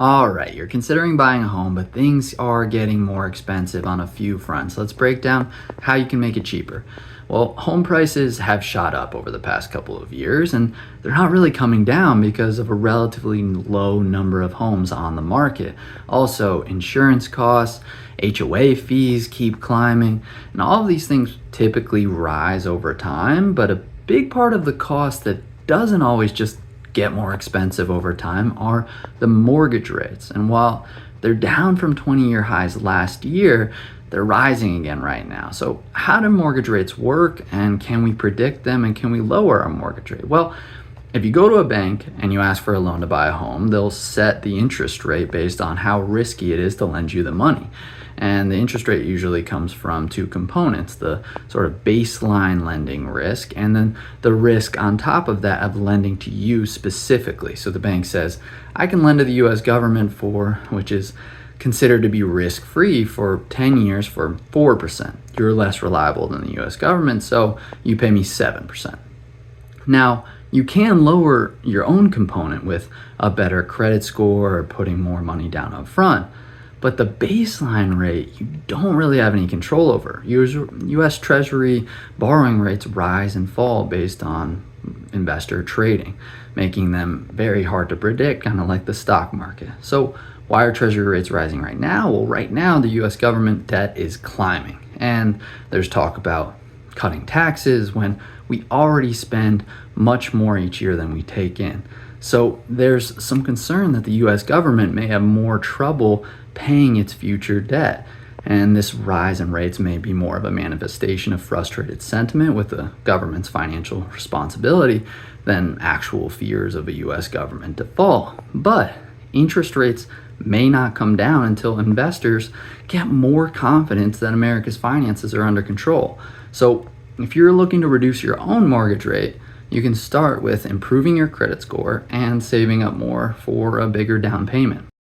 All right, you're considering buying a home, but things are getting more expensive on a few fronts. Let's break down how you can make it cheaper. Well, home prices have shot up over the past couple of years, and they're not really coming down because of a relatively low number of homes on the market. Also, insurance costs, HOA fees keep climbing, and all of these things typically rise over time, but a big part of the cost that doesn't always just get more expensive over time are the mortgage rates. And while they're down from 20-year highs last year, they're rising again right now. So how do mortgage rates work, and can we predict them, and can we lower our mortgage rate? Well, if you go to a bank and you ask for a loan to buy a home, they'll set the interest rate based on how risky it is to lend you the money. And the interest rate usually comes from two components: the sort of baseline lending risk, and then the risk on top of that of lending to you specifically. So the bank says, I can lend to the US government which is considered to be risk-free for 10 years for 4%. You're less reliable than the US government, so you pay me 7%. Now, you can lower your own component with a better credit score or putting more money down up front, but the baseline rate you don't really have any control over. US Treasury borrowing rates rise and fall based on investor trading, making them very hard to predict, kind of like the stock market. So why are Treasury rates rising right now? Well, right now the US government debt is climbing, and there's talk about cutting taxes when we already spend much more each year than we take in. So there's some concern that the US government may have more trouble paying its future debt. And this rise in rates may be more of a manifestation of frustrated sentiment with the government's financial responsibility than actual fears of a US government default. But interest rates may not come down until investors get more confidence that America's finances are under control. So if you're looking to reduce your own mortgage rate, you can start with improving your credit score and saving up more for a bigger down payment.